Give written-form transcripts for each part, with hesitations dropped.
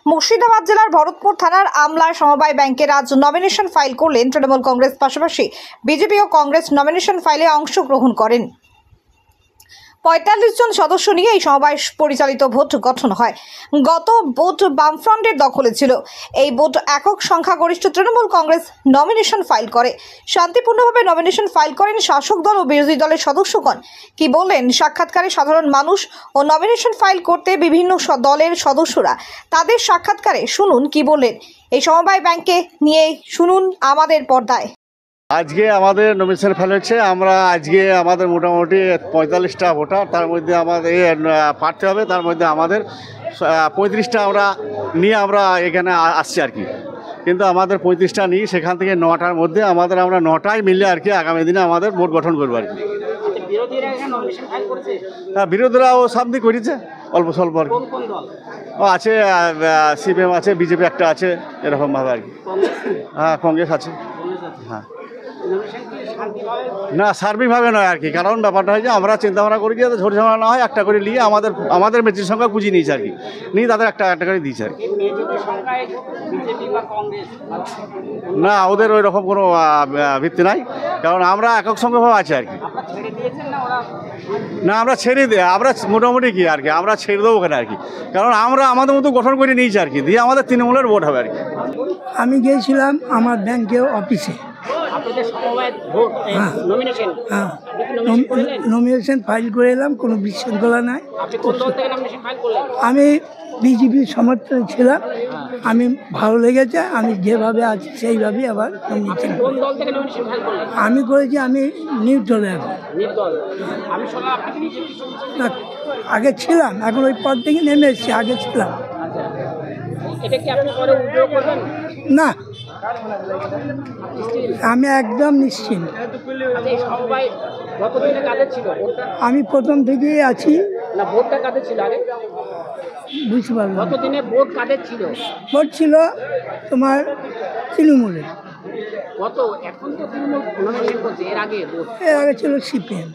মুর্শিদাবাদ জেলার ভরতপুর থানার আমলায় সমবায় ব্যাংকের আজ নমিনেশন ফাইল করলেন তৃণমূল কংগ্রেস, পাশাপাশি বিজেপি ও কংগ্রেস নমিনেশন ফাইলে অংশগ্রহণ করেন। ৪৫ জন সদস্য নিয়ে এই সমবায় পরিচালিত ভোট গঠন হয়। গত ভোট বামফ্রন্টের দখলে ছিল। এই ভোট একক সংখ্যাগরিষ্ঠ তৃণমূল কংগ্রেস নমিনেশন ফাইল করে। শান্তিপূর্ণভাবে নমিনেশন ফাইল করেন শাসক দল ও বিরোধী দলের সদস্যগণ। কি বললেন সাক্ষাৎকারে সাধারণ মানুষ ও নমিনেশন ফাইল করতে বিভিন্ন দলের সদস্যরা, তাদের সাক্ষাৎকারে শুনুন কি বললেন। এই সমবায় ব্যাংকে নিয়ে শুনুন আমাদের পর্দায়। আজকে আমাদের নমিনেশন ফাইল হচ্ছে। আমরা আজকে আমাদের মোটামুটি ৪৫টা ভোটার, তার মধ্যে আমাদের প্রার্থী হবে, তার মধ্যে আমাদের ৩৫টা আমরা এখানে আসছি আর কি। কিন্তু আমাদের ৩৫টা নিই, সেখান থেকে ৯টার মধ্যে আমরা ৯টায় মিলে আর কি আগামী দিনে আমাদের ভোট গঠন করবো আর কি। হ্যাঁ, বিরোধীরাও সামনে করেছে অল্প স্বল্প আর কি। আছে সিপিএম আছে, বিজেপি একটা আছে, এরকমভাবে আর কি। হ্যাঁ, কংগ্রেস আছে। হ্যাঁ, না সার্বিকভাবে নয় আর কি। কারণ ব্যাপারটা হয় যে আমরা চিন্তাভাবনা করি যে ঝোড় ঝামেলা না হয়, একটা করে নিয়ে আমাদের মেজির সংখ্যা বুঝিয়ে নিয়েছে আর কি, নিয়ে তাদের একটা করে দিয়েছে আর কি। না, ওদের ওই রকম কোনো ভিত্তি নাই, কারণ আমরা একক সংখ্যাভাবে আছি আর কি। না, আমরা ছেড়ে দিই, আমরা মোটামুটি কি আর কি, আমরা ছেড়ে দেবো ওখানে আর কি। কারণ আমরা আমাদের মতো গঠন করে নিয়েছি আর কি, দিয়ে আমাদের তৃণমূলের ভোট হবে আর কি। আমি গিয়েছিলাম আমার ব্যাংকের অফিসে, নমিনেশন ফাইল করে এলাম। কোনো বিশৃঙ্খলা নাই। আমি বিজেপির সমর্থন ছিলাম। আমি ভালো লেগেছে, আমি যেভাবে আছি সেইভাবেই আবার আমি করেছি। আমি নিউট্রাল। আগে ছিলাম, এখন ওই পদ থেকে নেমে এসেছি। আগে ছিলাম না, আমি একদম নিশ্চিন্ত। আমি প্রথম থেকেই আছি। বুঝতে পারলাম। ভোট ছিল তোমার তৃণমূলের। এর আগে ছিল সিপিএম।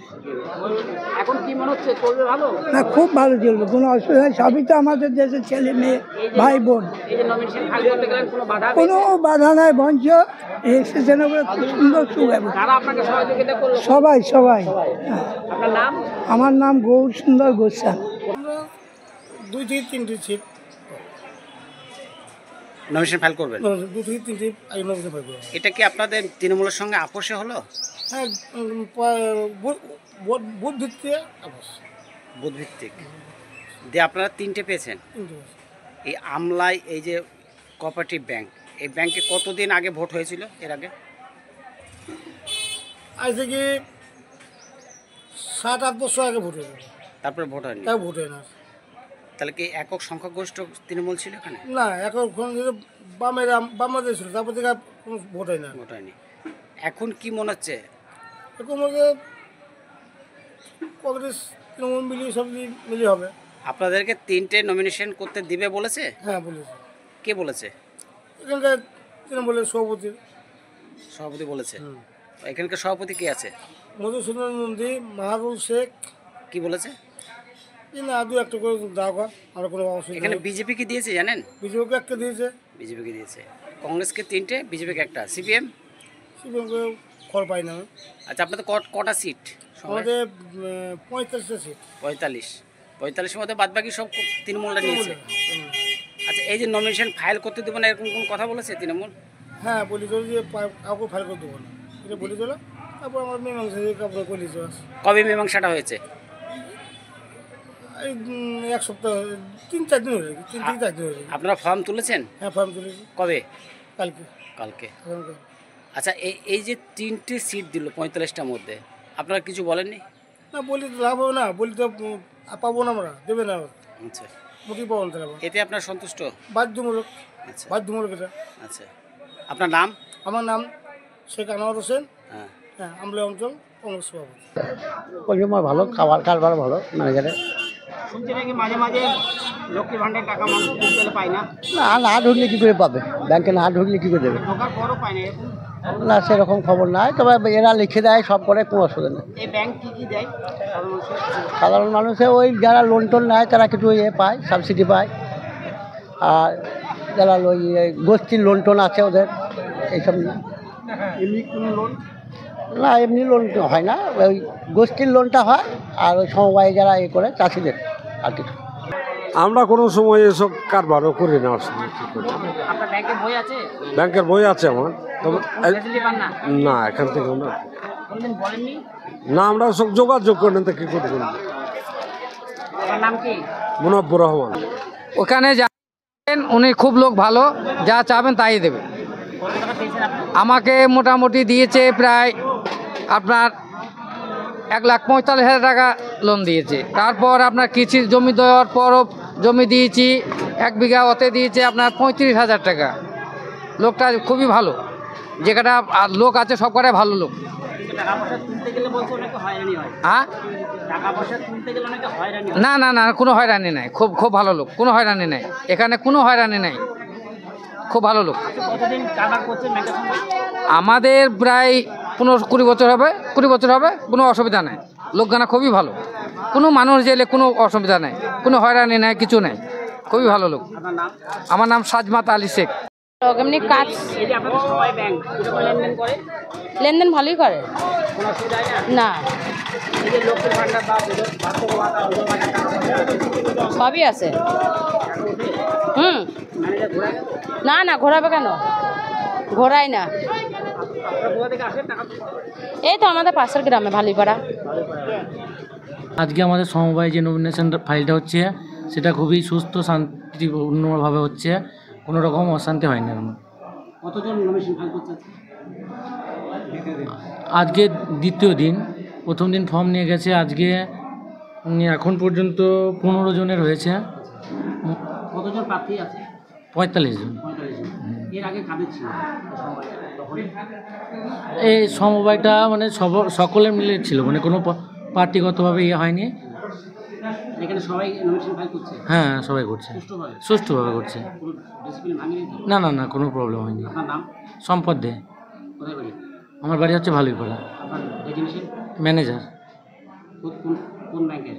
না, খুব ভালো চলবে, কোনো অসুবিধা নেই। সবই তো আমাদের দেশের ছেলে মেয়ে ভাই বোন, কোনো বাধা নাই। মঞ্চ রেজিস্ট্রেশন করে খুব সুন্দর সুব্যবস্থা। সবাই। আমার নাম গৌর সুন্দর গোস্বামী। 2 থেকে 3টে সিট নমিনেশন ফাইল করবেন। 2 থেকে 3টে নমিনেশন ফাইল করবেন। এটা কি আপনাদের তৃণমূলের সঙ্গে আপোষে হলো? হ্যাঁ, বুথ ভিত্তিক আপোষ। বুথ ভিত্তিক দিয়ে আপনারা 3টে পেয়েছেন। এই আমলায় এই যে কোঅপারেটিভ ব্যাংক, এই ব্যাংকে কতদিন আগে ভোট হয়েছিল? এর আগে আজ থেকে 7-8 বছর আগে ভোট হয়েছিল। তারপরে ভোট হয়নি? তাই ভোট হয় না। তাহলে কি একক সংখ্যাগরিষ্ঠ তৃণমূল ছিল এখানে? না, একক বামেদের ছিল, তারপর থেকে কোনো ভোট হয় না। ভোট হয়নি। এখন কি মনে হচ্ছে? এখন কংগ্রেস তৃণমূল মিলিয়ে সব মিলিয়ে হবে। আপনাদেরকে 3টে নমিনেশন করতে দিবে বলেছে? হ্যাঁ, বলেছে। কে বলেছে? এখানকার তৃণমূলের সভাপতি বলেছে। এখানকার সভাপতি কে আছে? মধুসূদন নন্দী, মাহাবুল শেখ। কি বলেছে? না, 2-1টা করে দাও। আর কোনো অসুবিধা। এখানে বিজেপি কি দিয়েছে জানেন? বিজেপিকে একটা দিয়েছে। বিজেপিকে দিয়েছে। কংগ্রেসকে 3টে, বিজেপিকে একটা। সিপিএমকে খড় পাই না। আচ্ছা, আপনাদের কটা সিট? আমাদের 45টা সিট। 45 মধ্যে বাদ বাকি সব তৃণমূলরা নিয়েছে। আচ্ছা, এই যে নমিনেশন ফাইল করতে দেবো না, এরকম কোন কথা বলেছে তৃণমূল? হ্যাঁ, বলি চলো যে কাউকে ফাইল করতে দেবো না, এটা বলি চলো। তারপর আমার মীমাংসা কাপড় বলি চলো। কবে মীমাংসাটা হয়েছে? এই 1 সপ্তাহ, 3-4 দিন হয়ে গেছে। 3 থেকে 4 দিন হয়ে গেছে। আপনারা ফর্ম তুলেছেন? হ্যাঁ, ফর্ম তুলেছি। কবে? কালকে। আচ্ছা, এই যে 3টে সিট দিল 45টার মধ্যে, আপনারা কিছু বলেননি? না, বলি তো লাভ হবে না, বলি তো পাবো না, আমরা দেবে না। আচ্ছা, মোটেই পাবো না। এতে আপনার সন্তুষ্ট? বাধ্যমূলক। আচ্ছা, বাধ্যমূলক এটা। আচ্ছা, আপনার নাম? আমার নাম শেখ আনোয়ার হোসেন। হ্যাঁ, আমলা অঞ্চল কংগ্রেস সভাপতি। পরিমাণ ভালো, কারবার ভালো ম্যানেজারের। মাঝে মাঝে লক্ষ্মী ভান্ডার টাকা মানুষ পায় না। না ঢুকলে কী করে পাবে? ব্যাংকে না ঢুকলে কী করে দেবে? ঢোকার পরও পায় না? না, সেরকম খবর নাই, তবে এরা লিখে দেয়, সব করে, কোনো অসুবিধা নেই। এই ব্যাংক কী দেয় সাধারণ মানুষে ওই যারা লোন টোন নেয় তারা কিছু পায়, সাবসিডি পায়। আর যারা ওই গোষ্ঠীর লোন টোন আছে ওদের এইসব নিয়ে। না, এমনি লোন হয় না, ওই গোষ্ঠীর লোনটা হয়, আর ওই সমবায় যারা করে চাষিদের আর কিছু। আমরা কোনো সময় এসব কারবারও করি না আসলে। কি করি? আপনার ব্যাংকে বই আছে? ব্যাংকের বই আছে আমার, তবে ফ্যাসিলিটি পান না? না এখান থেকে না, কোনদিন বলেননি? না আমরা সব যোগাযোগ করেন তো কি করবো। আপনার নাম কি? মুনাব্বুর রহমান। ওখানে যাবেন, উনি খুব লোক ভালো, যা চাবেন তাই দেবে। কত টাকা পেয়েছেন আপনি? আমাকে মোটামুটি দিয়েছে প্রায় আপনার 1,45,000 টাকা লোন দিয়েছে। তারপর আপনার কৃষি জমি দেওয়ার পরও জমি দিয়েছি 1 বিঘা, ওতে দিয়েছে আপনার 35,000 টাকা। লোকটা খুবই ভালো, যে কটা আর লোক আছে সব কটাই ভালো লোক। টাকা পয়সা তুলতে গেলে বলতে অনেকে হয়রানি হয়। হ্যাঁ, টাকা পয়সা তুলতে গেলে অনেকে হয়রানি হয়। না না না, কোনো হয়রানি নাই, খুব খুব ভালো লোক, কোনো হয়রানি নাই, এখানে কোনো হয়রানি নাই, খুব ভালো লোক। কতদিন কারবার করছেন ব্যাংকের সঙ্গে? আমাদের প্রায় 15-20 বছর হবে, 20 বছর হবে, কোনো অসুবিধা নেই। লোকগানা খুবই ভালো, কোনো মানুষ গেলে কোনো অসুবিধা নেই, কোনো হয়রানি নেই, কিছু নেই, খুবই ভালো লোক। আপনার নাম? আমার নাম সাজমাত আলী শেখ। এমনি কাজ এই যে আপনাদের সবাই ব্যাংক কিরকম লেনদেন করে? লেনদেন ভালোই করে কোনো অসুবিধা হয় না? না, এই যে লক্ষ্মীর ভান্ডার বা বার্ধক্য ভাতা, বিধবা ভাতা, টাকা পয়সা সবই আছে। হুম, ম্যানেজার ঘোরায়? না না, ঘোরাবে কেন, ঘোরাই না। আপনারা কোথা থেকে আসেন টাকা? এই তো আমাদের পাশের গ্রামে ভালিপাড়া। আজকে আমাদের সমবায় যে নমিনেশন ফাইলটা হচ্ছে সেটা খুবই সুস্থ শান্তিপূর্ণভাবে হচ্ছে, কোনো রকম অশান্তি হয় না। কতজন নমিনেশন ফাইল করছে? আজকে দ্বিতীয় দিন, প্রথম দিন ফর্ম নিয়ে গেছে, আজকে এখন পর্যন্ত 15 জনের হয়েছে, কতজন প্রার্থী আছে? 45 জন। 45 জন। এর আগে কাদের ছিল তখন? এই সমবায়টা মানে সকলে মিলে ছিল, মানে কোনো পার্টিগতভাবে ইয়ে হয়নি। এখানে সবাই নমিনেশন ফাইল করছে? হ্যাঁ, সবাই করছে, সুষ্ঠুভাবে? সুষ্ঠুভাবে করছে। কোনো ডিসিপ্লিন ভাঙেনি তো? না না না, কোনো প্রবলেম হয়নি। আপনার নাম? সম্পদ দে। কোথায় বাড়ি? আমার বাড়ি হচ্ছে ভালুইপাড়া। আপনার ডেফিনিশন? ম্যানেজার। কোন ব্যাংকের?